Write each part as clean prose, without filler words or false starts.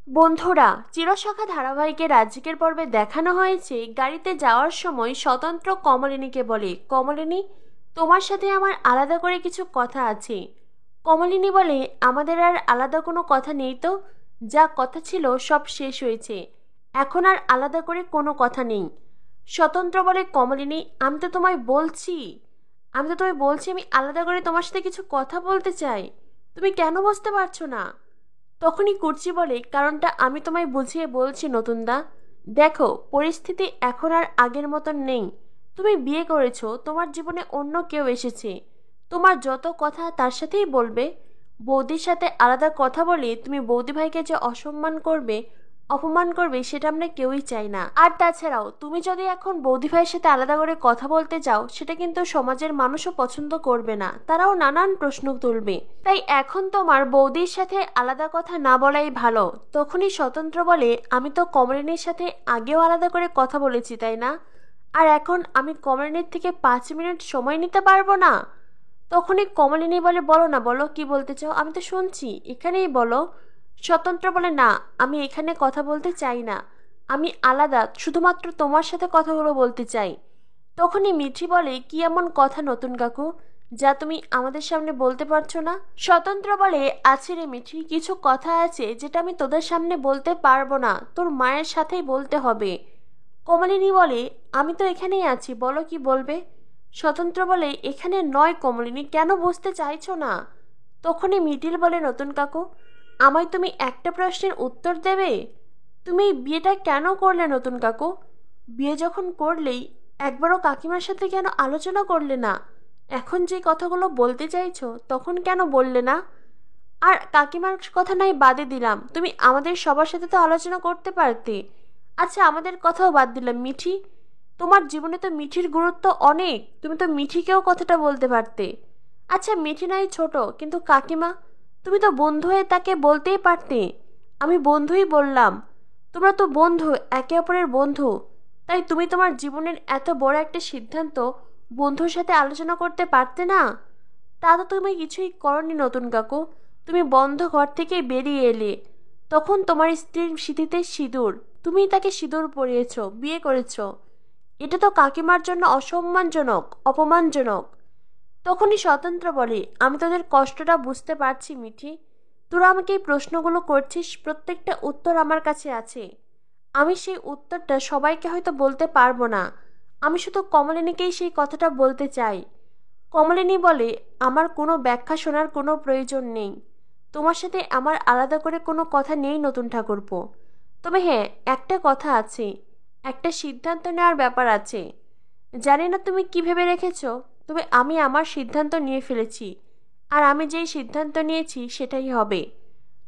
বন্ধুরা, চিরসখা ধারাবাহিকের আজকের পর্বে দেখানো হয়েছে গাড়িতে যাওয়ার সময় স্বতন্ত্র কমলিনীকে বলে, কমলিনী, তোমার সাথে আমার আলাদা করে কিছু কথা আছে। কমলিনী বলে, আমাদের আর আলাদা কোনো কথা নেই তো, যা কথা ছিল সব শেষ হয়েছে, এখন আর আলাদা করে কোনো কথা নেই। স্বতন্ত্র বলে, কমলিনী, আমি তো তোমায় বলছি আমি আলাদা করে তোমার সাথে কিছু কথা বলতে চাই, তুমি কেন বুঝতে পারছো না? তখনই কুর্চি বলে, কারণটা আমি তোমায় বুঝিয়ে বলছি নতুনদা। দেখো, পরিস্থিতি এখন আর আগের মতন নেই। তুমি বিয়ে করেছো, তোমার জীবনে অন্য কেউ এসেছে, তোমার যত কথা তার সাথেই বলবে। বৌদির সাথে আলাদা কথা বলে তুমি বৌদি ভাইকে যে অসম্মান করবে, অপমান করবে, সেটা আমরা কেউই চাই না। আর তাছাড়াও তুমি যদি এখন বৌদি ভাইয়ের সাথে আলাদা করে কথা বলতে যাও, সেটা কিন্তু সমাজের মানুষও পছন্দ করবে না, তারাও নানান প্রশ্ন তুলবে। তাই এখন তোমার বৌদির সাথে আলাদা কথা না বলাই ভালো। তখনই স্বতন্ত্র বলে, আমি তো কমলিনীর সাথে আগেও আলাদা করে কথা বলেছি, তাই না? আর এখন আমি কমলিনীর থেকে 5 মিনিট সময় নিতে পারবো না? তখনই কমলিনী বলে, বলো না, বলো কি বলতে চাও, আমি তো শুনছি, এখানেই বলো। স্বতন্ত্র বলে, না, আমি এখানে কথা বলতে চাই না, আমি আলাদা, শুধুমাত্র তোমার সাথে কথাগুলো বলতে চাই। তখনই মিঠি বলে, কি এমন কথা নতুন কাকু, যা তুমি আমাদের সামনে বলতে পারছো না? স্বতন্ত্র বলে, আছে রে মিঠি, কিছু কথা আছে যেটা আমি তোদের সামনে বলতে পারবো না, তোর মায়ের সাথেই বলতে হবে। কমলিনী বলে, আমি তো এখানেই আছি, বলো কি বলবে। স্বতন্ত্র বলে, এখানে নয় কমলিনী, কেন বুঝতে চাইছো না? তখনই মিটিল বলে, নতুন কাকু, আমায় তুমি একটা প্রশ্নের উত্তর দেবে। তুমি এই বিয়েটা কেন করলে নতুন কাকু? বিয়ে যখন করলেই একবারও কাকিমার সাথে কেন আলোচনা করলে না? এখন যে কথাগুলো বলতে চাইছো তখন কেন বললে না? আর কাকিমার কথা নয় বাদে দিলাম, তুমি আমাদের সবার সাথে তো আলোচনা করতে পারতে। আচ্ছা, আমাদের কথাও বাদ দিলাম, মিঠি, তোমার জীবনে তো মিঠির গুরুত্ব অনেক, তুমি তো মিঠিকেও কথাটা বলতে পারতে। আচ্ছা, মিঠি নাই ছোট, কিন্তু কাকিমা, তুমি তো বন্ধু হয়ে তাকে বলতেই পারতে। আমি বন্ধুই বললাম, তোমরা তো বন্ধু, একে অপরের বন্ধু, তাই তুমি তোমার জীবনের এত বড় একটা সিদ্ধান্ত বন্ধুর সাথে আলোচনা করতে পারতে না? তা তো তুমি কিছুই করনি নতুন কাকু, তুমি বন্ধ ঘর থেকে বেরিয়ে এলে, তখন তোমার স্ত্রীর সিঁথিতে সিঁদুর, তুমি তাকে সিঁদুর পরিয়েছো, বিয়ে করেছো, এটা তো কাকিমার জন্য অসম্মানজনক, অপমানজনক। তখনই স্বতন্ত্র বলে, আমি তোদের কষ্টটা বুঝতে পারছি মিঠি, তোরা আমাকে এই প্রশ্নগুলো করছিস, প্রত্যেকটা উত্তর আমার কাছে আছে, আমি সেই উত্তরটা সবাইকে হয়তো বলতে পারবো না, আমি শুধু কমলিনীকেই সেই কথাটা বলতে চাই। কমলিনী বলে, আমার কোনো ব্যাখ্যা শোনার কোনো প্রয়োজন নেই, তোমার সাথে আমার আলাদা করে কোনো কথা নেই নতুন ঠাকুরপো। তবে হ্যাঁ, একটা কথা আছে, একটা সিদ্ধান্ত নেওয়ার ব্যাপার আছে। জানি না তুমি কি ভেবে রেখেছ, তবে আমি আমার সিদ্ধান্ত নিয়ে ফেলেছি, আর আমি যেই সিদ্ধান্ত নিয়েছি সেটাই হবে।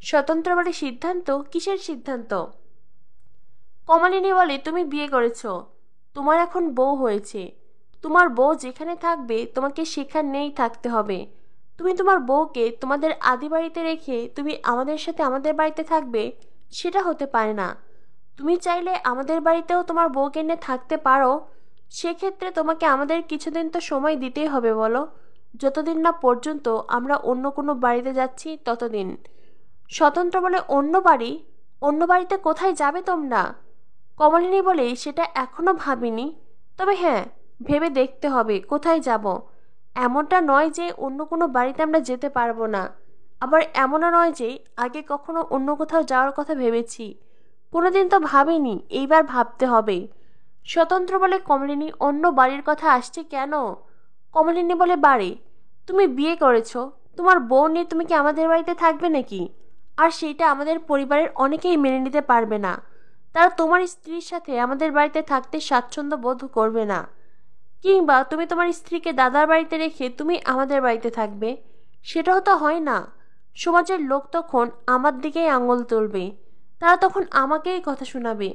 স্বতন্ত্র বলে, সিদ্ধান্ত? কিসের সিদ্ধান্ত? কমলিনী বলে, তুমি বিয়ে করেছ, তোমার এখন বউ হয়েছে, তোমার বউ যেখানে থাকবে তোমাকে সেখানেই থাকতে হবে। তুমি তোমার বউকে তোমাদের আদি বাড়িতে রেখে তুমি আমাদের সাথে আমাদের বাড়িতে থাকবে, সেটা হতে পারে না। তুমি চাইলে আমাদের বাড়িতেও তোমার বউকে নিয়ে থাকতে পারো, সেক্ষেত্রে তোমাকে আমাদের কিছুদিন তো সময় দিতেই হবে, বলো, যতদিন না পর্যন্ত আমরা অন্য কোনো বাড়িতে যাচ্ছি ততদিন। স্বতন্ত্র বলে, অন্য বাড়ি? অন্য বাড়িতে কোথায় যাবে তোমরা? কমলিনী বলে, সেটা এখনো ভাবিনি, তবে হ্যাঁ, ভেবে দেখতে হবে কোথায় যাব। এমনটা নয় যে অন্য কোনো বাড়িতে আমরা যেতে পারবো না, আবার এমনও নয় যে আগে কখনো অন্য কোথাও যাওয়ার কথা ভেবেছি, কোনোদিন তো ভাবিনি, এইবার ভাবতে হবে। স্বতন্ত্র বলে, কমলিনী, অন্য বাড়ির কথা আসছে কেন? কমলিনী বলে, বাড়ি? তুমি বিয়ে করেছো, তোমার বউ নিয়ে তুমি কি আমাদের বাড়িতে থাকবে নাকি? আর সেইটা আমাদের পরিবারের অনেকেই মেনে নিতে পারবে না, তারা তোমার স্ত্রীর সাথে আমাদের বাড়িতে থাকতে স্বাচ্ছন্দ্য বোধ করবে না। কিংবা তুমি তোমার স্ত্রীকে দাদার বাড়িতে রেখে তুমি আমাদের বাড়িতে থাকবে, সেটাও তো হয় না। সমাজের লোক তখন আমার দিকেই আঙুল তুলবে, তারা তখন আমাকেই কথা শোনাবে,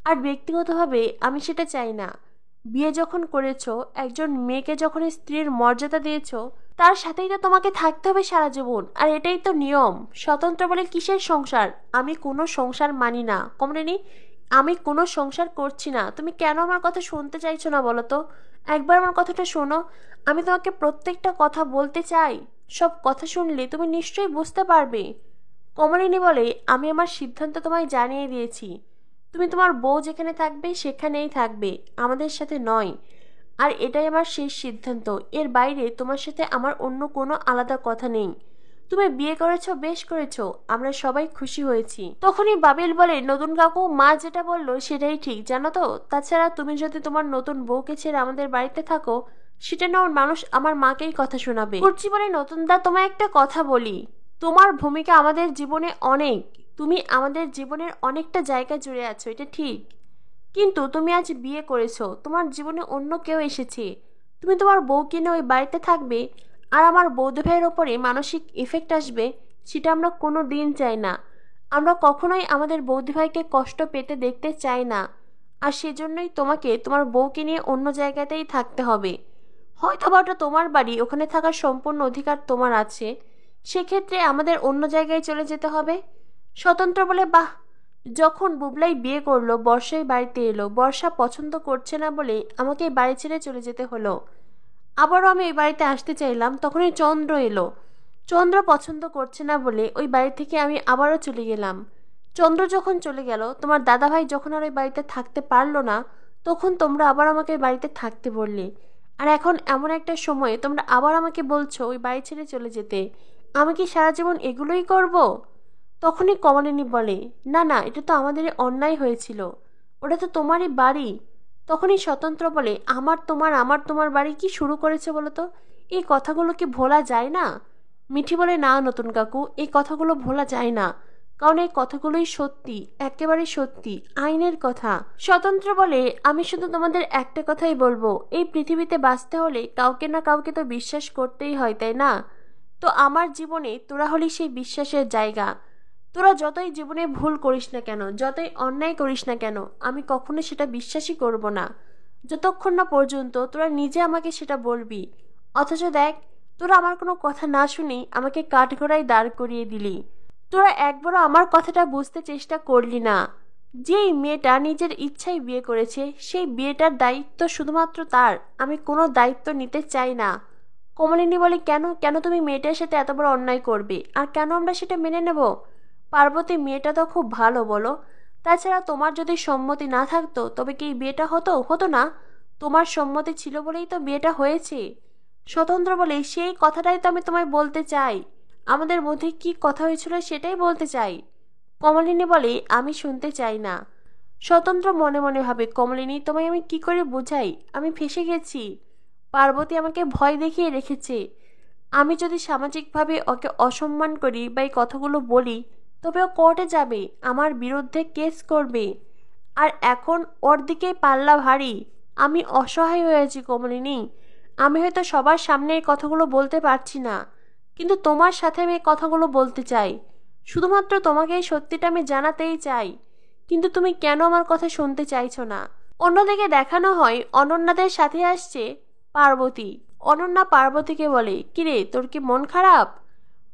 আর ব্যক্তিগতভাবে আমি সেটা চাই না। বিয়ে যখন করেছো, একজন মেয়েকে যখন স্ত্রীর মর্যাদা দিয়েছো, তার সাথেই তো তোমাকে থাকতে হবে সারা জীবন, আর এটাই তো নিয়ম। স্বতন্ত্র বলে, কিসের সংসার? আমি কোনো সংসার মানি না কমলিনী, আমি কোনো সংসার করছি না। তুমি কেন আমার কথা শুনতে চাইছো না বলো তো? একবার আমার কথাটা শোনো, আমি তোমাকে প্রত্যেকটা কথা বলতে চাই, সব কথা শুনলে তুমি নিশ্চয়ই বুঝতে পারবে। কমলিনী বলে, আমি আমার সিদ্ধান্ত তোমায় জানিয়ে দিয়েছি। তুমি তোমার বউ যেখানে থাকবে সেখানেই থাকবে, আমাদের সাথে নয়। আর এটাই আমার শেষ সিদ্ধান্ত। এর বাইরে তোমার সাথে আমার অন্য কোনো আলাদা কথা নেই। তুমি বিয়ে করেছো, বেশ করেছো, আমরা সবাই খুশি হয়েছি। তখনই বাবিল বলে, নতুন কাকু, মা যেটা বললো সেটাই ঠিক, জানো তো। তাছাড়া তুমি যদি তোমার নতুন বউকে ছেড়ে আমাদের বাড়িতে থাকো, সেটা নেওয়ার মানুষ আমার মাকেই কথা শোনাবে। কুর্চি বলে, নতুন দা, তোমায় একটা কথা বলি, তোমার ভূমিকা আমাদের জীবনে অনেক। তুমি আমাদের জীবনের অনেকটা জায়গা জুড়ে আছো, এটা ঠিক। কিন্তু তুমি আজ বিয়ে করেছো, তোমার জীবনে অন্য কেউ এসেছে। তুমি তোমার বউকে নিয়ে ওই বাড়িতে থাকবে, আর আমার বৌদি ভাইয়ের ওপরে মানসিক এফেক্ট আসবে, সেটা আমরা কোনো দিন চাই না। আমরা কখনোই আমাদের বৌদি ভাইকে কষ্ট পেতে দেখতে চাই না। আর সেজন্যই তোমাকে তোমার বউকে নিয়ে অন্য জায়গাতেই থাকতে হবে। হয়তো বা ওটা তোমার বাড়ি, ওখানে থাকার সম্পূর্ণ অধিকার তোমার আছে, সেক্ষেত্রে আমাদের অন্য জায়গায় চলে যেতে হবে। স্বতন্ত্র বলে, বাহ। যখন বুবলাই বিয়ে করলো, বর্ষাই বাড়িতে এলো। বর্ষা পছন্দ করছে না বলে আমাকে এই বাড়ি ছেড়ে চলে যেতে হলো। আবারও আমি ওই বাড়িতে আসতে চাইলাম, তখনই চন্দ্র এলো। চন্দ্র পছন্দ করছে না বলে ওই বাড়ি থেকে আমি আবারও চলে গেলাম। চন্দ্র যখন চলে গেল, তোমার দাদাভাই যখন আর ওই বাড়িতে থাকতে পারলো না, তখন তোমরা আবার আমাকে ওই বাড়িতে থাকতে বললে। আর এখন এমন একটা সময়ে তোমরা আবার আমাকে বলছো ওই বাড়ি ছেড়ে চলে যেতে। আমি কি সারা জীবন এগুলোই করব? তখনই কমলিনী বলে, না না, এটা তো আমাদের অন্যায় হয়েছিল, ওটা তো তোমারই বাড়ি। তখনই স্বতন্ত্র বলে, আমার তোমার বাড়ি কি শুরু করেছে বলো তো? এই কথাগুলো কি ভোলা যায় না? মিঠি বলে, না নতুন কাকু, এই কথাগুলো ভোলা যায় না, কারণ এই কথাগুলোই সত্যি, একেবারে সত্যি, আইনের কথা। স্বতন্ত্র বলে, আমি শুধু তোমাদের একটা কথাই বলবো, এই পৃথিবীতে বাঁচতে হলে কাউকে না কাউকে তো বিশ্বাস করতেই হয়, তাই না? তো আমার জীবনে তোরা হলি সেই বিশ্বাসের জায়গা। তোরা যতই জীবনে ভুল করিস না কেন, যতই অন্যায় করিস না কেন, আমি কখনো সেটা বিশ্বাসই করব না, যতক্ষণ না পর্যন্ত তোরা নিজে আমাকে সেটা বলবি। অথচ দেখ, তোরা আমার কোনো কথা না শুনেই আমাকে কাঠগড়ায় দাঁড় করিয়ে দিলি। তোরা একবারও আমার কথাটা বুঝতে চেষ্টা করলি না। যেই মেয়েটা নিজের ইচ্ছায় বিয়ে করেছে, সেই বিয়েটার দায়িত্ব শুধুমাত্র তার, আমি কোনো দায়িত্ব নিতে চাই না। কমলিনী বলে, কেন কেন তুমি মেয়েটার সাথে এত বড় অন্যায় করবে, আর কেন আমরা সেটা মেনে নেব? পার্বতী মেয়েটা তো খুব ভালো, বলো। তাছাড়া তোমার যদি সম্মতি না থাকতো তবে কি বিয়েটা হতো? হতো না। তোমার সম্মতি ছিল বলেই তো বিয়েটা হয়েছে। স্বতন্ত্র বলে, সেই কথাটাই তো আমি তোমায় বলতে চাই, আমাদের মধ্যে কি কথা হয়েছিল সেটাই বলতে চাই। কমলিনী বলে, আমি শুনতে চাই না। স্বতন্ত্র মনে মনে ভাবে, কমলিনী, তোমায় আমি কি করে বোঝাই? আমি ফেঁসে গেছি। পার্বতী আমাকে ভয় দেখিয়ে রেখেছে। আমি যদি সামাজিকভাবে ওকে অসম্মান করি বা এই কথাগুলো বলি, তবে ও কোর্টে যাবে, আমার বিরুদ্ধে কেস করবে। আর এখন ওর দিকেই পাল্লা ভারী। আমি অসহায় হয়েছি কমলিনী। আমি হয়তো সবার সামনে এই কথাগুলো বলতে পারছি না, কিন্তু তোমার সাথে আমি এই কথাগুলো বলতে চাই। শুধুমাত্র তোমাকে এই সত্যিটা আমি জানাতেই চাই, কিন্তু তুমি কেন আমার কথা শুনতে চাইছো না? অন্যদিকে দেখানো হয় অনন্যাদের সাথে আসছে পার্বতী। অনন্যা পার্বতীকে বলে, কিরে, তোর কি মন খারাপ?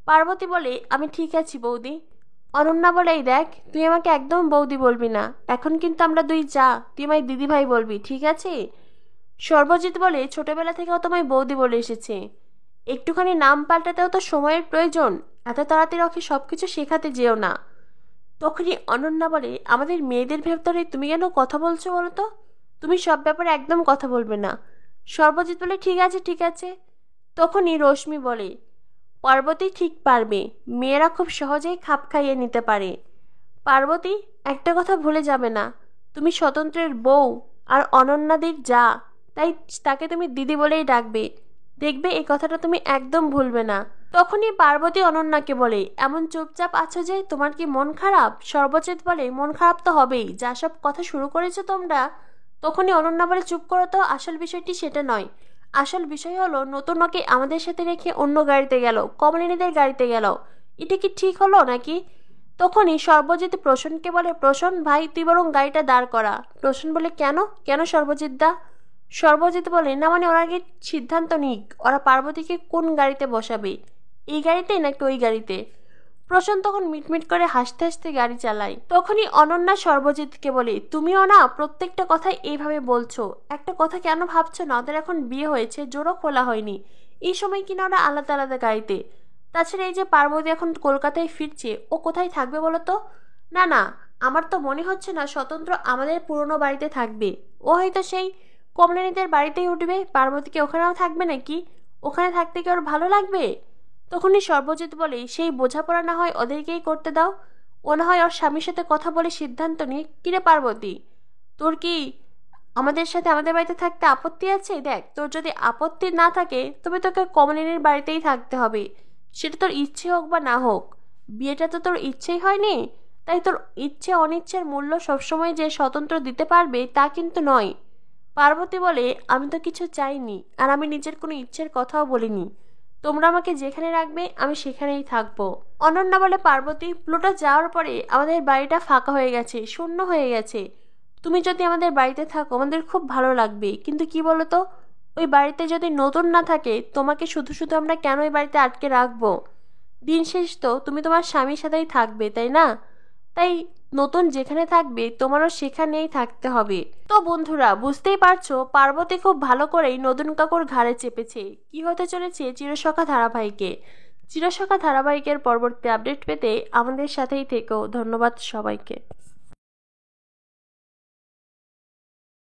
পার্বতী বলে, আমি ঠিক আছি বৌদি। অনন্যা বলে, এই দেখ, তুই আমাকে একদম বৌদি বলবি না, এখন কিন্তু আমরা দুই যা, তুই আমায় দিদিভাই বলবি, ঠিক আছে? সর্বজিৎ বলে, ছোটবেলা থেকেও তোমায় বৌদি বলে এসেছে, একটুখানি নাম পাল্টাতেও তো সময়ের প্রয়োজন, এত তাড়াতাড়ি ওকে সবকিছু শেখাতে যেও না। তখনই অনন্যা বলে, আমাদের মেয়েদের ভেতরে তুমি কেন কথা বলছো বলো তো? তুমি সব ব্যাপারে একদম কথা বলবে না। সর্বজিৎ বলে, ঠিক আছে ঠিক আছে। তখনই রশ্মি বলে, পার্বতী ঠিক পারবে, মেয়েরা খুব সহজেই খাপ খাইয়ে নিতে পারে। পার্বতী, একটা কথা ভুলে যাবে না, তুমি স্বতন্ত্রের বউ আর অনন্যাদির যা, তাই তাকে তুমি দিদি বলেই ডাকবে। দেখবে এই কথাটা তুমি একদম ভুলবে না। তখনই পার্বতী অনন্যাকে বলে, এমন চুপচাপ আছো যে, তোমার কি মন খারাপ? সর্বজিৎ বলে, মন খারাপ তো হবেই, যা সব কথা শুরু করেছো তোমরা। তখনই অনন্যা বলে, চুপ করো তো, আসল বিষয়টি সেটা নয়। আসল বিষয় হলো, নতুন ওকে আমাদের সাথে রেখে অন্য গাড়িতে গেল, কমলিনীদের গাড়িতে গেল। এটা কি ঠিক হলো নাকি? তখনই সর্বজিৎ প্রসন্নকে বলে, প্রসন্ন ভাই, তুই বরং গাড়িটা দাঁড় করা। প্রসন্ন বলে, কেন কেন সর্বজিৎ দা? সর্বজিৎ বলে, না মানে ওরা আগে সিদ্ধান্ত নিক ওরা পার্বতীকে কোন গাড়িতে বসাবে, এই গাড়িতে নাকি ওই গাড়িতে। প্রসন্ন তখন মিটমিট করে হাসতে হাসতে গাড়ি চালায়। তখনই অনন্যা সর্বজিৎকে বলে, তুমিও না প্রত্যেকটা কথা এইভাবে বলছো, একটা কথা কেন ভাবছো না? ওদের এখন বিয়ে হয়েছে, জোরও খোলা হয়নি, এই সময় কিনা ওরা আলাদা আলাদা গাড়িতে। তাছাড়া এই যে পার্বতী এখন কলকাতায় ফিরছে, ও কোথায় থাকবে বলো তো? না না, আমার তো মনে হচ্ছে না স্বতন্ত্র আমাদের পুরনো বাড়িতে থাকবে। ও হয়তো সেই কমলিনীদের বাড়িতেই উঠবে। পার্বতীকে ওখানেও থাকবে নাকি? ওখানে থাকতে কি ওর ভালো লাগবে? তখনই সর্বজিৎ বলে, সেই বোঝাপড়া না হয় ওদেরকেই করতে দাও। ও না হয় ওর স্বামীর সাথে কথা বলে সিদ্ধান্ত নিক। কিরে পার্বতী, তোর কি আমাদের সাথে আমাদের বাড়িতে থাকতে আপত্তি আছে? দেখ, তোর যদি আপত্তি না থাকে তবে তোকে কমলিনীর বাড়িতেই থাকতে হবে। সেটা তোর ইচ্ছে হোক বা না হোক। বিয়েটা তো তোর ইচ্ছেই হয়নি, তাই তোর ইচ্ছে অনিচ্ছের মূল্য সবসময় যে স্বতন্ত্র দিতে পারবে তা কিন্তু নয়। পার্বতী বলে, আমি তো কিছু চাইনি, আর আমি নিজের কোনো ইচ্ছের কথাও বলিনি। তোমরা আমাকে যেখানে রাখবে আমি সেখানেই থাকবো। অনন্যা বলে, পার্বতী, প্লুটো যাওয়ার পরে আমাদের বাড়িটা ফাঁকা হয়ে গেছে, শূন্য হয়ে গেছে। তুমি যদি আমাদের বাড়িতে থাকো আমাদের খুব ভালো লাগবে, কিন্তু কি বলো তো, ওই বাড়িতে যদি নতুন না থাকে তোমাকে শুধু শুধু আমরা কেন ওই বাড়িতে আটকে রাখবো? দিন শেষ তো তুমি তোমার স্বামীর সাথেই থাকবে, তাই না? তাই নতুন যেখানে থাকবে তোমারও সেখানেই থাকতে হবে। তো বন্ধুরা, বুঝতেই পারছো পার্বতী খুব ভালো করেই নতুন কাকুর ঘাড়ে চেপেছে। কি হতে চলেছে চিরসখা ধারাবাহিকে। চিরসখা ধারাবাহিকের পরবর্তী আপডেট পেতে আমাদের সাথেই থেকো। ধন্যবাদ সবাইকে।